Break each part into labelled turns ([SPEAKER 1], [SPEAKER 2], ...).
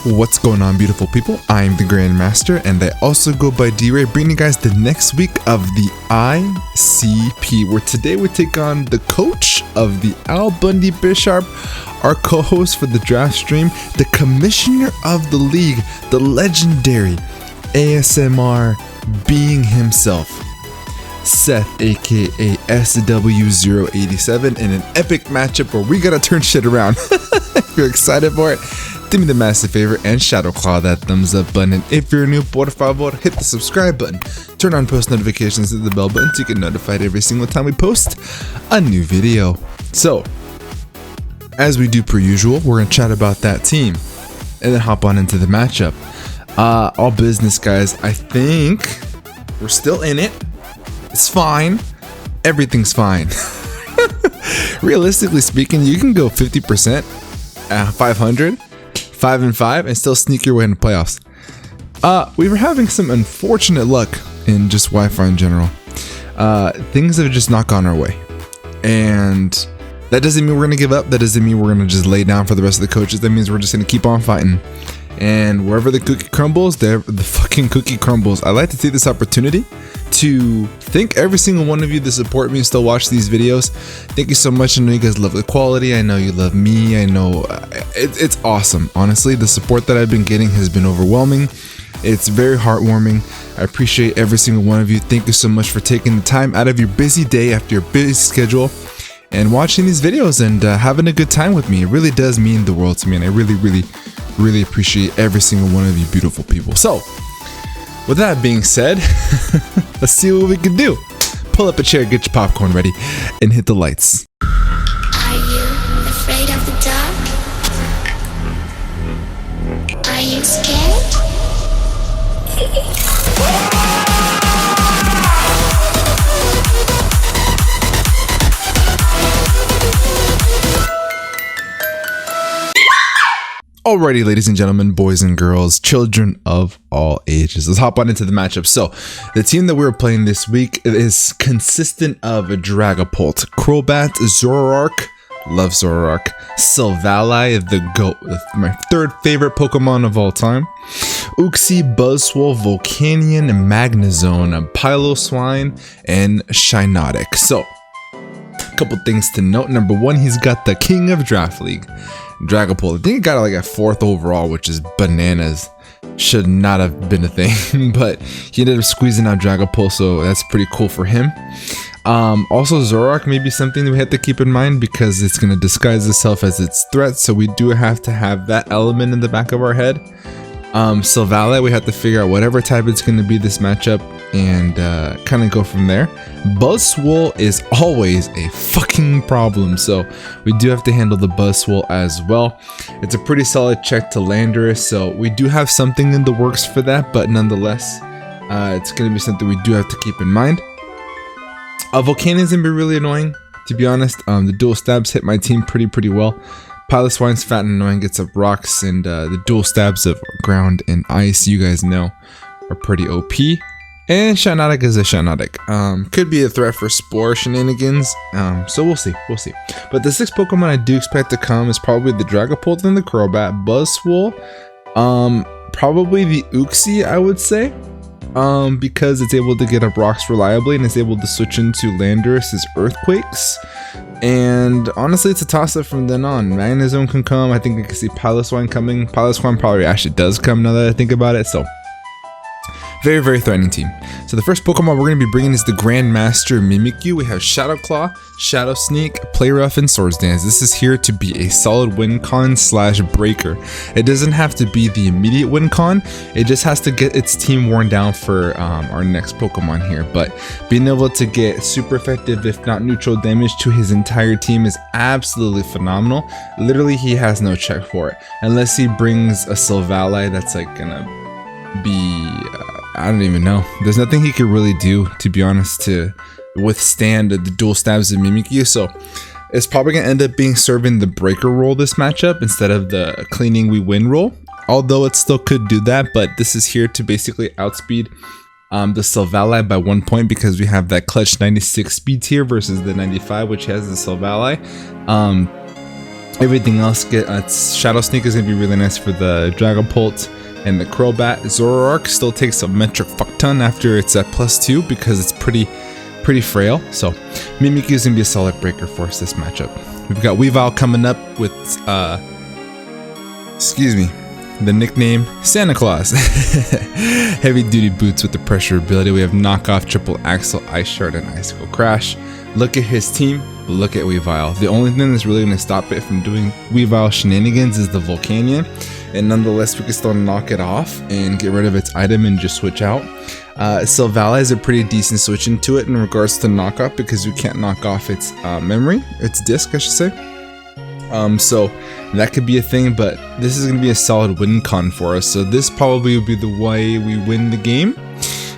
[SPEAKER 1] What's going on, beautiful people? I'm the Grandmaster, and I also go by D-Ray, bringing you guys the next week of the ICP, where today we take on the coach of the Al Bundy Bishop, our co-host for the draft stream, the commissioner of the league, the legendary ASMR being himself, Seth, aka SW087, in an epic matchup where we gotta turn shit around. If you're excited for it, do me the massive favor and shadow claw that thumbs up button. And if you're new, por favor, hit the subscribe button, turn on post notifications, hit the bell button so you get notified every single time we post a new video. So, as we do per usual, we're gonna chat about that team and then hop on into the matchup. All business, guys. I think we're still in it. It's fine. Everything's fine. Realistically speaking, you can go 50% at 500, 5-5, and still sneak your way into playoffs. We were having some unfortunate luck in just Wi-Fi in general. Things have just not gone our way, and that doesn't mean we're gonna give up. That doesn't mean we're gonna just lay down for the rest of the coaches. That means we're just gonna keep on fighting. And wherever the cookie crumbles, there the fucking cookie crumbles. I like to take this opportunity to thank every single one of you that support me and still watch these videos. Thank you so much. I know you guys love the quality. I know you love me. I know it's awesome. Honestly, the support that I've been getting has been overwhelming. It's very heartwarming. I appreciate every single one of you. Thank you so much for taking the time out of your busy day after your busy schedule and watching these videos and having a good time with me. It really does mean the world to me, and I really appreciate every single one of you beautiful people. So, with that being said, let's see what we can do. Pull up a chair, get your popcorn ready, and hit the lights.
[SPEAKER 2] Are you afraid of the dark? Are you scared?
[SPEAKER 1] Alrighty, ladies and gentlemen, boys and girls, children of all ages, let's hop on into the matchup. So, the team that we were playing this week is consistent of Dragapult, Crobat, Zoroark, love Zoroark, Silvally, the GOAT, my third favorite Pokemon of all time, Uxie, Buzzwole, Volcanion, Magnezone, Piloswine, and Shiinotic. So, a couple things to note. Number one, he's got the King of Draft League, Dragapult. I think he got like a 4th overall, which is bananas. Should not have been a thing, but he ended up squeezing out Dragapult, so that's pretty cool for him. Also, Zoroark may be something that we have to keep in mind because it's going to disguise itself as its threat, so we do have to have that element in the back of our head. Silvally, we have to figure out whatever type it's going to be this matchup and kind of go from there. Buzzwole is always a fucking problem, so we do have to handle the Buzzwole as well. It's a pretty solid check to Landorus, so we do have something in the works for that, but nonetheless, it's going to be something we do have to keep in mind. Volcanion's going to be really annoying, to be honest. The dual stabs hit my team pretty well. Piloswine's fat and annoying, gets up rocks, and the dual stabs of ground and ice, you guys know, are pretty OP. And Shiinotic is a Shiinotic. Could be a threat for Spore shenanigans, so we'll see. But the 6 Pokemon I do expect to come is probably the Dragapult and the Crobat, Buzzwole, probably the Uxie, I would say, because it's able to get up rocks reliably and is able to switch into Landorus's Earthquakes. And honestly, it's a toss-up from then on. Magnezone can come. I think I can see Piloswine coming. Piloswine probably actually does come now that I think about it, so very threatening team. So the first Pokemon we're going to be bringing is the Grandmaster Mimikyu. We have Shadow Claw, Shadow Sneak, Play Rough, and Swords Dance. This is here to be a solid win con / breaker. It doesn't have to be the immediate win con. It just has to get its team worn down for our next Pokemon here. But being able to get super effective, if not neutral damage to his entire team is absolutely phenomenal. Literally, he has no check for it. Unless he brings a Silvally that's like gonna be... I don't even know. There's nothing he could really do, to be honest, to withstand the dual stabs of Mimikyu. So it's probably going to end up being serving the breaker role this matchup instead of the cleaning we win role. Although it still could do that, but this is here to basically outspeed the Silvally by 1 point because we have that clutch 96 speed tier versus the 95, which has the Silvally. Everything else Shadow Sneak is gonna be really nice for the Dragapult and the Crobat. Zoroark still takes a metric fuck ton after it's at +2 because it's pretty frail. So Mimikyu is gonna be a solid breaker for us this matchup. We've got Weavile coming up with the nickname Santa Claus. Heavy duty boots with the pressure ability. We have knockoff, triple axle, ice shard, and icicle crash. Look at his team, look at Weavile. The only thing that's really going to stop it from doing Weavile shenanigans is the Volcanion, and nonetheless we can still knock it off and get rid of its item and just switch out. Silvally is a pretty decent switch into it in regards to knockoff because we can't knock off its memory, its disc I should say. So that could be a thing, but this is going to be a solid win con for us. So this probably would be the way we win the game,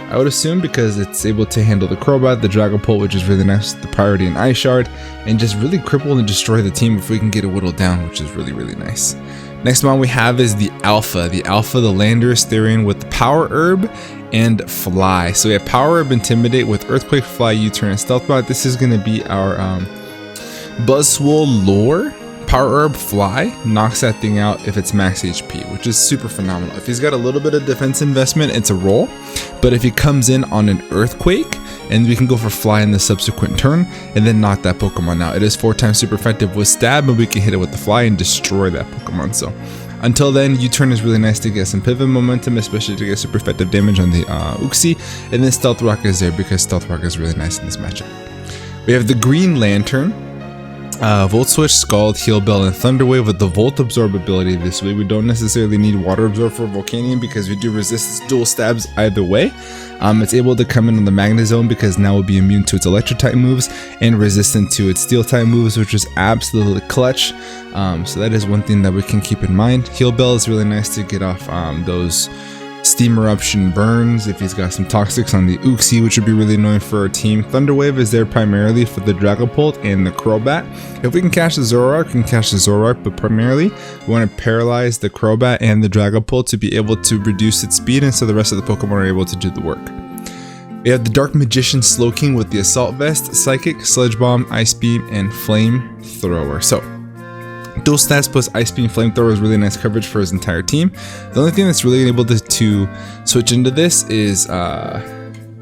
[SPEAKER 1] I would assume, because it's able to handle the Crobat, the Dragapult, which is really nice, the priority and Ice Shard, and just really cripple and destroy the team if we can get it whittled down, which is really, really nice. Next one we have is the Alpha. The Landorus Therian with the Power Herb and Fly. So we have Power Herb, Intimidate with Earthquake, Fly, U-Turn, and Stealth Bot. This is going to be our Buzzwole Lure. Power Herb Fly knocks that thing out if it's max HP, which is super phenomenal. If he's got a little bit of defense investment, it's a roll. But if he comes in on an Earthquake, and we can go for Fly in the subsequent turn, and then knock that Pokemon out. It is 4 times super effective with Stab, and we can hit it with the Fly and destroy that Pokemon. So until then, U-Turn is really nice to get some pivot momentum, especially to get super effective damage on the Uxie. And then Stealth Rock is there because Stealth Rock is really nice in this matchup. We have the Green Lantern. Volt Switch, Scald, Heal Bell, and Thunder Wave with the Volt Absorb ability this way. We don't necessarily need Water Absorb for Volcanion because we do resist its dual stabs either way. It's able to come in on the Magnezone because now we'll be immune to its Electric type moves and resistant to its Steel type moves, which is absolutely clutch. So that is one thing that we can keep in mind. Heal Bell is really nice to get off those Steam Eruption burns if he's got some Toxics on the Uxie, which would be really annoying for our team. Thunder Wave is there primarily for the Dragapult and the Crobat. If we can catch the Zoroark, we can catch the Zoroark, but primarily we want to paralyze the Crobat and the Dragapult to be able to reduce its speed, and so the rest of the Pokemon are able to do the work. We have the Dark Magician Slowking with the Assault Vest, Psychic, Sludge Bomb, Ice Beam, and Flame Thrower. So dual stats plus Ice Beam Flamethrower is really nice coverage for his entire team. The only thing that's really able to switch into this is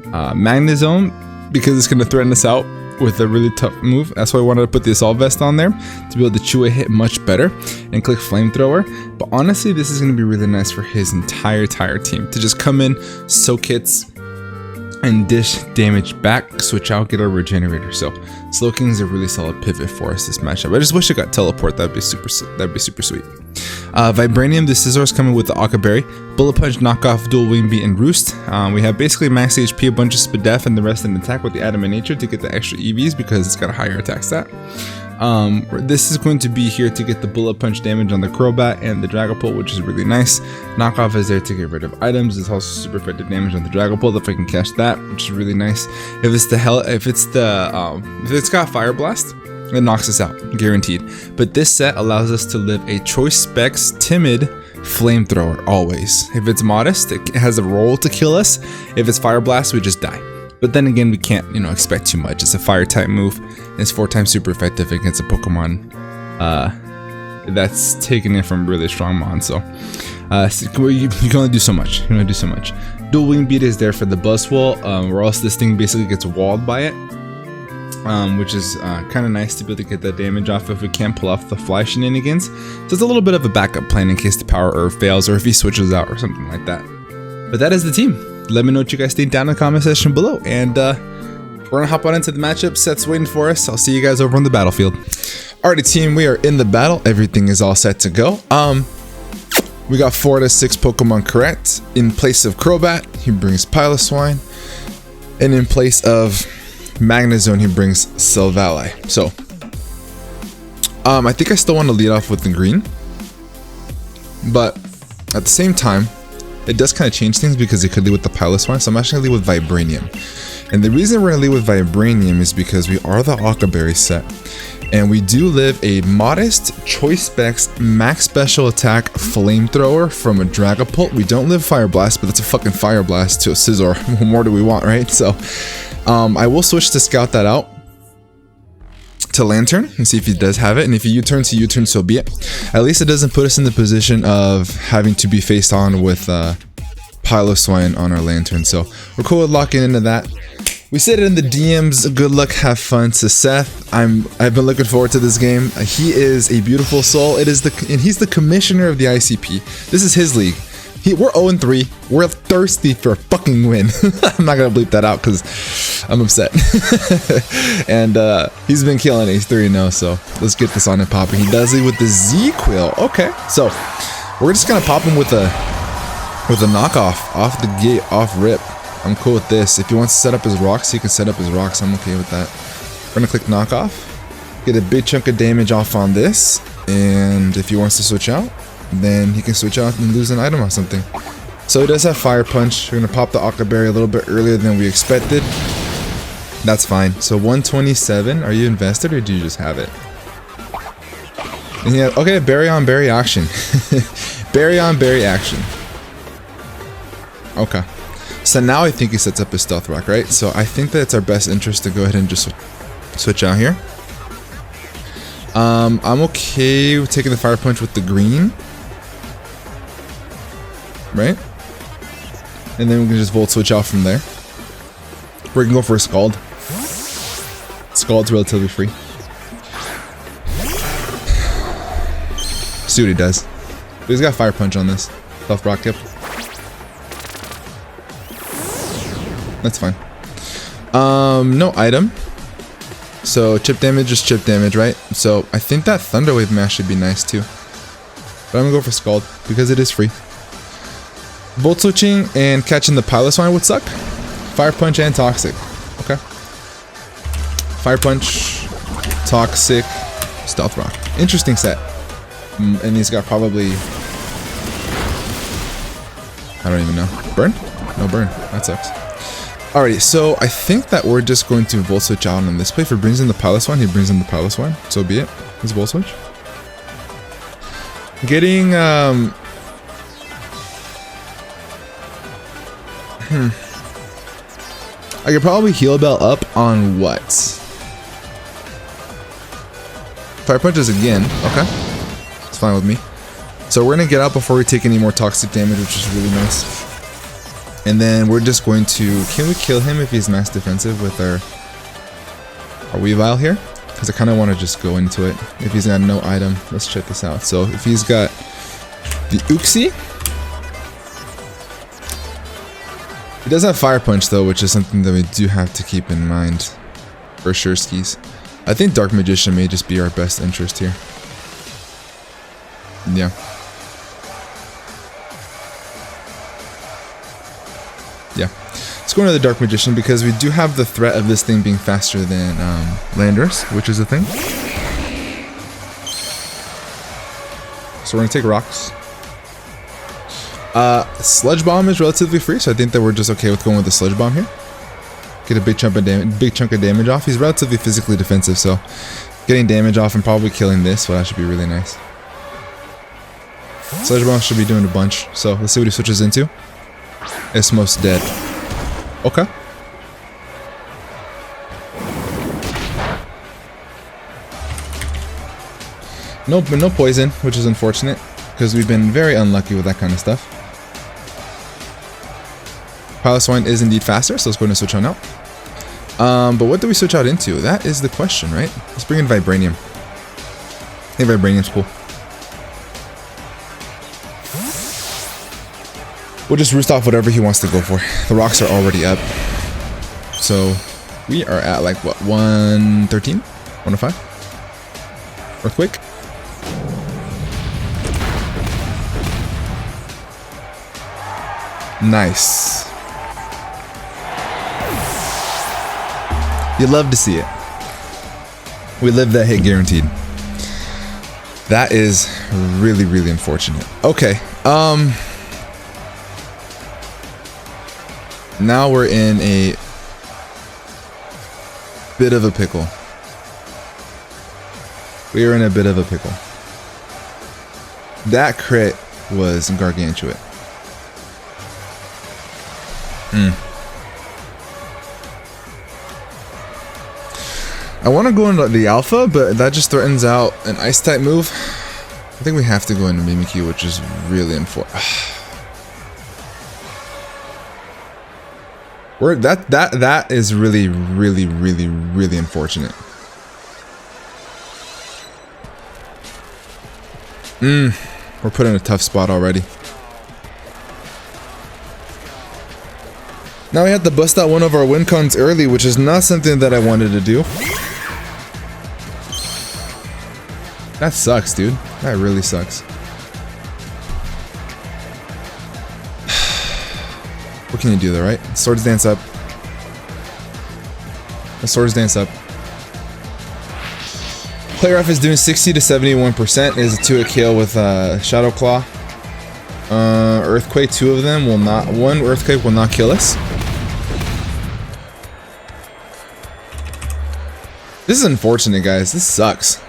[SPEAKER 1] Magnezone, because it's going to threaten us out with a really tough move. That's why I wanted to put the Assault Vest on there to be able to chew a hit much better and click Flamethrower. But honestly, this is going to be really nice for his entire team to just come in, soak hits, and dish damage back, switch out, get our Regenerator. So Slowking is a really solid pivot for us this matchup. I just wish it got Teleport. That'd be super sweet. Vibranium, the Scizor's coming with the Okaberry, Bullet Punch, Knockoff, Dual Wing Beat, and Roost. We have basically max HP, a bunch of Spadef, and the rest in attack with the Adamant Nature to get the extra EVs because it's got a higher attack stat. This is going to be here to get the Bullet Punch damage on the Crobat and the Dragapult, which is really nice. Knockoff is there to get rid of items. It's also super effective damage on the Dragapult if I can catch that, which is really nice. If it's got Fire Blast, it knocks us out, guaranteed. But this set allows us to live a Choice Specs Timid Flamethrower always. If it's Modest, it has a roll to kill us. If it's Fire Blast, we just die. But then again, we can't, expect too much. It's a Fire type move. And it's 4 times super effective against a Pokemon that's taken in from really strong Mon. So you can only do so much. Dual Wing Beat is there for the Buzzwole, or else this thing basically gets walled by it. Which is kind of nice to be able to get that damage off if we can't pull off the Fly shenanigans. So it's a little bit of a backup plan in case the Power Herb fails or if he switches out or something like that. But that is the team. Let me know what you guys think down in the comment section below. And we're going to hop on into the matchup. Set's waiting for us. I'll see you guys over on the battlefield. Alrighty, team. We are in the battle. Everything is all set to go. We got 4 out of 6 Pokemon correct. In place of Crobat, he brings Piloswine. And in place of Magnezone, he brings Silvally. So I think I still want to lead off with the green, but at the same time it does kind of change things because it could lead with the Piloswine. So I'm actually going to lead with Vibranium, and the reason we're going to lead with Vibranium is because we are the Okaberry set, and we do live a Modest Choice Specs Max Special Attack Flamethrower from a Dragapult. We don't live Fire Blast, but that's a fucking Fire Blast to a Scizor. What more do we want, right? So I will switch to scout that out to Lantern and see if he does have it. And if he U-turn to U-turn, so be it. At least it doesn't put us in the position of having to be faced on with Piloswine on our Lantern. So we're cool with locking into that. We said it in the DMs. Good luck, have fun to Seth. I've been looking forward to this game. He is a beautiful soul. And he's the commissioner of the ICP. This is his league. We're 0-3. We're thirsty for a fucking win. I'm not gonna bleep that out because I'm upset. And he's been killing it. He's 3-0. So let's get this on and popping. He does it with the Z Quill. Okay, so we're just gonna pop him with a knockoff off the gate, off rip. I'm cool with this. If he wants to set up his rocks, he can set up his rocks. I'm okay with that. We're gonna click knockoff, get a big chunk of damage off on this, and if he wants to switch out, then he can switch out and lose an item or something. So he does have Fire Punch. We're gonna pop the Aqua Berry a little bit earlier than we expected. That's fine. So 127. Are you invested or do you just have it? And yeah, okay, berry on berry action. Berry on berry action. Okay. So now I think he sets up his Stealth Rock, right? So I think that it's our best interest to go ahead and just switch out here. I'm okay with taking the Fire Punch with the green. Right? And then we can just Volt Switch out from there. We can go for a Scald. Scald's relatively free. See what he does. But he's got Fire Punch on this. Stealth Rock, yep. That's fine. No item. So chip damage is chip damage, right? So I think that Thunder Wave Mash should be nice too. But I'm gonna go for Scald because it is free. Volt switching and catching the Piloswine would suck. Fire Punch and Toxic. Okay. Fire Punch, Toxic, Stealth Rock. Interesting set. And he's got probably, I don't even know. Burn? No burn. That sucks. Alrighty, so I think that we're just going to Volt Switch out on this play. If it brings in the Piloswine, he brings in the Piloswine. So be it. Let's Volt Switch. Getting, I could probably Heal Bell up on what? Fire Punches again. Okay. It's fine with me. So we're going to get out before we take any more toxic damage, which is really nice. And then we're just going to... Can we kill him if he's max defensive with our Weavile here? Because I kind of want to just go into it. If he's got no item, let's check this out. So if he's got the Uxie. He does have Fire Punch though, which is something that we do have to keep in mind. For sure, skis. I think Dark Magician may just be our best interest here. Yeah. Yeah, let's go into the Dark Magician because we do have the threat of this thing being faster than Landorus, which is a thing. So we're gonna take rocks. Sludge Bomb is relatively free, so I think that we're just okay with going with the Sludge Bomb here. Get a big chunk of damage off. He's relatively physically defensive, so getting damage off and probably killing this, well, that should be really nice. Sludge Bomb should be doing a bunch, so let's see what he switches into. It's most dead. Okay. No poison, which is unfortunate because we've been very unlucky with that kind of stuff. Piloswine is indeed faster, so let's go ahead and switch on out. But what do we switch out into? That is the question, right? Let's bring in Vibranium. I think Vibranium's cool. We'll just roost off whatever he wants to go for. The rocks are already up. So we are at like what, 113? 105? Earthquake? Nice. You love to see it. We live that hit guaranteed. That is really, really unfortunate. Okay. Now we're in a bit of a pickle. We are in a bit of a pickle. That crit was gargantuan. I want to go into the alpha, but that just threatens out an ice type move. I think we have to go into Mimikyu, which is really unfortunate. That is really unfortunate. We're put in a tough spot already. Now we have to bust out one of our win cons early, which is not something that I wanted to do. That sucks, dude. That really sucks. What can you do there, right? Swords dance up. The swords dance up. Player F is doing 60 to 71%. Is a 2-hit kill with Shadow Claw. Earthquake, 2 of them will not. 1 Earthquake will not kill us. This is unfortunate, guys. This sucks.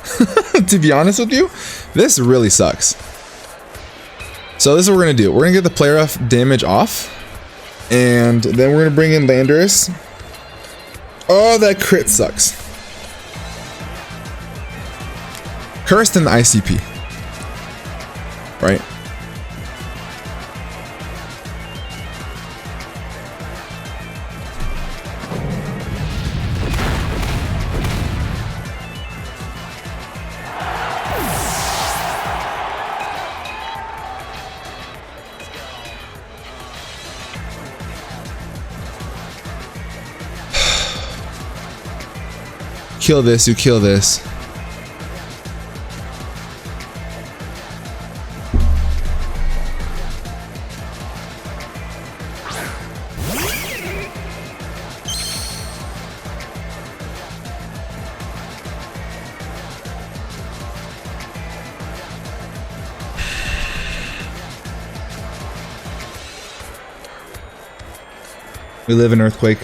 [SPEAKER 1] To be honest with you, this really sucks. So this is what we're gonna do. We're gonna get the player F damage off, and then we're gonna bring in Landorus. Oh, that crit sucks. Cursed in the ICP. Right? Kill this, you kill this. We live in Earthquake.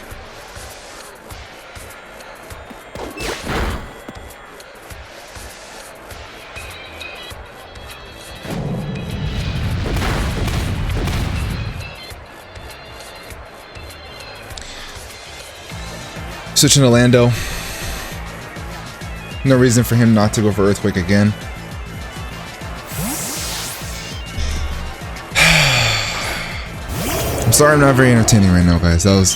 [SPEAKER 1] Switching to Lando. No reason for him not to go for Earthquake again. I'm sorry I'm not very entertaining right now, guys. That was...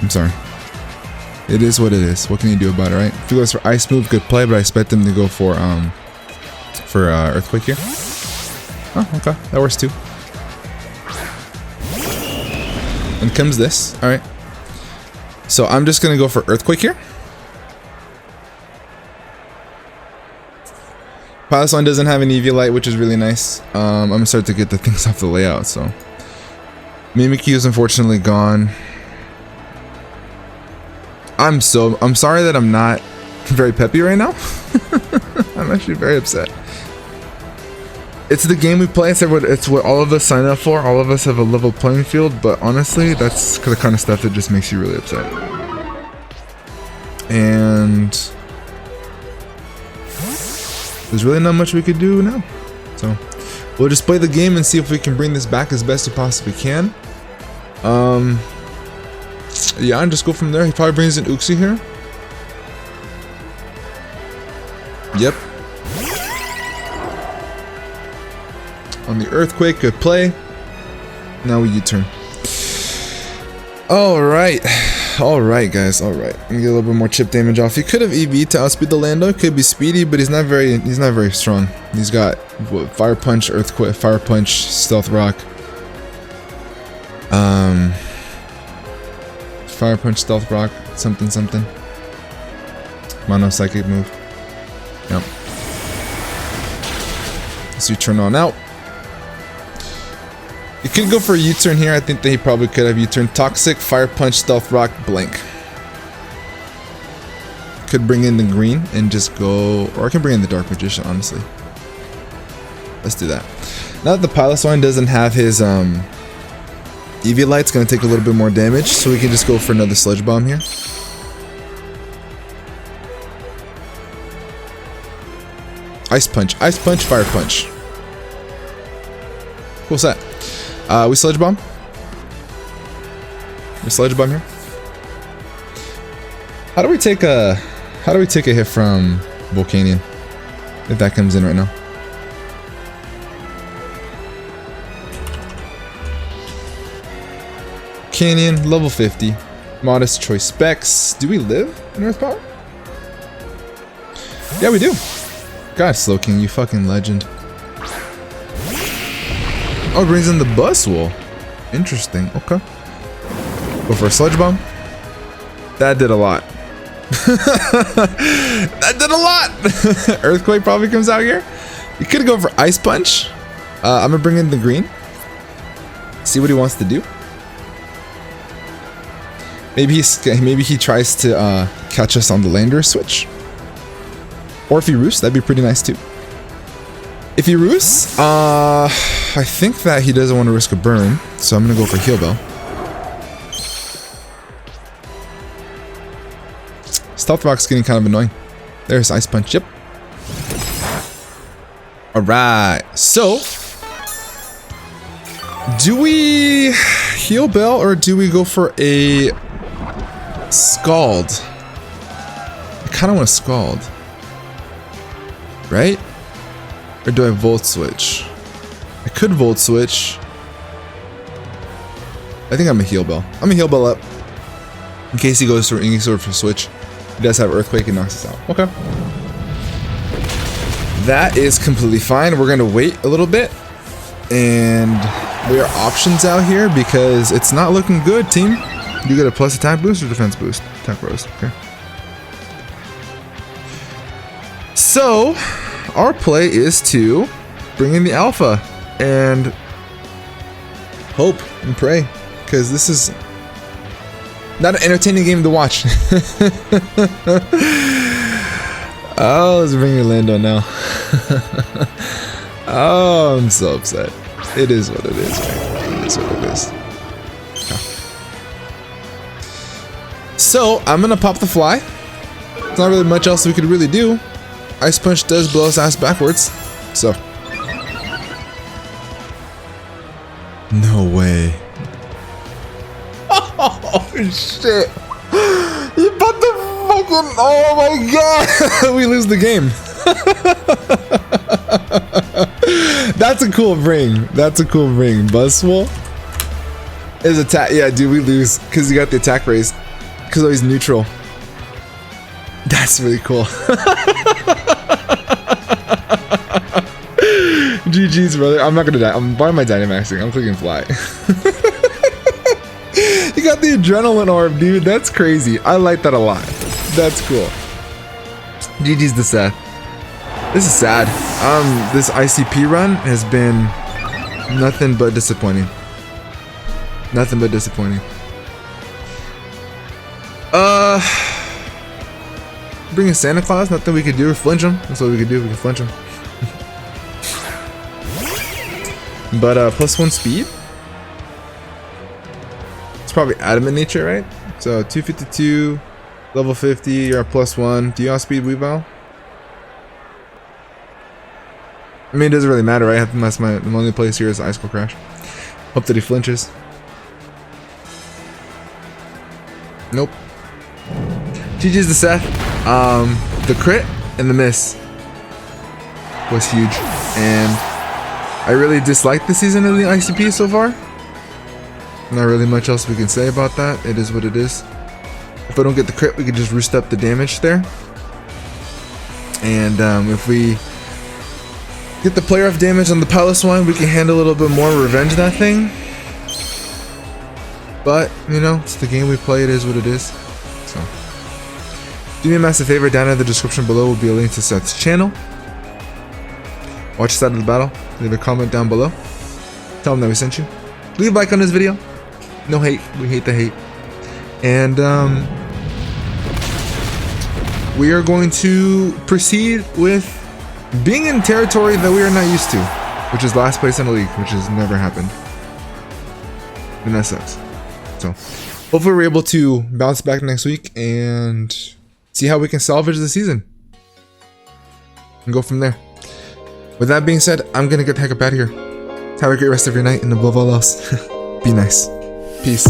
[SPEAKER 1] I'm sorry. It is what it is. What can you do about it, right? If he goes for Ice move, good play, but I expect him to go for Earthquake here. Oh, okay. That works too. And comes this. Alright. So I'm just gonna go for Earthquake here. Pilot One doesn't have an Eviolite, which is really nice. I'm gonna start to get the things off the layout. So Mimikyu is unfortunately gone. I'm sorry that I'm not very peppy right now. I'm actually very upset. It's the game we play. It's what all of us sign up for. All of us have a level playing field, but honestly, that's the kind of stuff that just makes you really upset. And there's really not much we could do now. So we'll just play the game and see if we can bring this back as best we possibly can. Yeah, and just go from there. He probably brings in Uxie here. Yep. On the Earthquake, good play. Now we U-turn. Alright, guys. Alright. Let me get a little bit more chip damage off. He could have EV to outspeed the Lando. Could be speedy, but he's not very strong. He's got what, Fire Punch, Earthquake, Fire Punch, Stealth Rock. Fire Punch, Stealth Rock, something. Mono Psychic move. Yep. So you turn on out. You could go for a U-turn here. I think that he probably could have U-turn. Toxic, Fire Punch, Stealth Rock, Blank. Could bring in the green and just go, or I can bring in the Dark Magician, honestly. Let's do that. Now that the Pilot One doesn't have his Eviolite's gonna take a little bit more damage, so we can just go for another Sludge Bomb here. Ice Punch, Fire Punch. Cool set. We Sludge Bomb. We Sludge Bomb here. How do we take a hit from Volcanion? If that comes in right now. Canyon, level 50. Modest choice specs. Do we live in Earth Power? Yeah, we do. God, Slowking, you fucking legend. Oh, it brings in the bus wall. Interesting. Okay. Go for a Sludge Bomb. That did a lot. That did a lot. Earthquake probably comes out here. You could go for Ice Punch. I'm gonna bring in the green. See what he wants to do. Maybe he tries to catch us on the lander switch. Or if he roosts, that'd be pretty nice too. If he roosts, I think that he doesn't want to risk a burn, so I'm gonna go for Heal Bell. Stealth Rock's getting kind of annoying. There's Ice Punch, yep. Alright, so do we Heal Bell or do we go for a Scald? I kind of want to Scald. Right? Or do I Volt Switch? I could Volt Switch. I think I'm a Heal Bell. I'm gonna Heal Bell up. In case he goes for any sort of switch. He does have Earthquake and knocks us out. Okay. That is completely fine. We're gonna wait a little bit. And there are options out here because it's not looking good, team. You get a plus attack boost or defense boost? Attack rose. Okay. So, our play is to bring in the alpha and hope and pray, because this is not an entertaining game to watch. Oh, let's bring Orlando now. Oh, I'm so upset. It is what it is, man. It is what it is. Okay. So, I'm gonna pop the fly. There's not really much else we could really do. Ice Punch does blow his ass backwards, so. No way. Oh shit. You put the fucking, oh my god. We lose the game. That's a cool ring. That's a cool ring. Buzzwole is attack. Yeah, dude, we lose because he got the attack raise because he's neutral. That's really cool. GG's, brother. I'm not gonna die. I'm buying my Dynamaxing. I'm clicking fly. You got the adrenaline orb, dude. That's crazy. I like that a lot. That's cool. GG's to Seth. This is sad. This ICP run has been nothing but disappointing. Nothing but disappointing. Bring in Santa Claus. Nothing we could do. Flinch him. That's what we could do. We can flinch him. But +1 speed. It's probably adamant nature, right? So 252, level 50. You're at +1. Do you outspeed Weavile? I mean, it doesn't really matter, right? Unless my only place here is Ice Cold Crash. Hope that he flinches. Nope. GG's to Seth. The crit and the miss was huge, and I really dislike the season of the ICP so far. Not really much else we can say about that. It is what it is. If I don't get the crit, we can just roost up the damage there. And if we get the player off damage on the Palace one, we can handle a little bit more, revenge that thing. But, you know, it's the game we play. It is what it is. So, do me a massive favor. Down in the description below will be a link to Seth's channel. Watch his side of the battle. Leave a comment down below. Tell him that we sent you. Leave a like on this video. No hate. We hate the hate. And we are going to proceed with being in territory that we are not used to, which is last place in the league, which has never happened. And that sucks. So hopefully we're able to bounce back next week and see how we can salvage the season and go from there. With that being said, I'm gonna get the heck up out of here. Have a great rest of your night, and above all else, be nice. Peace.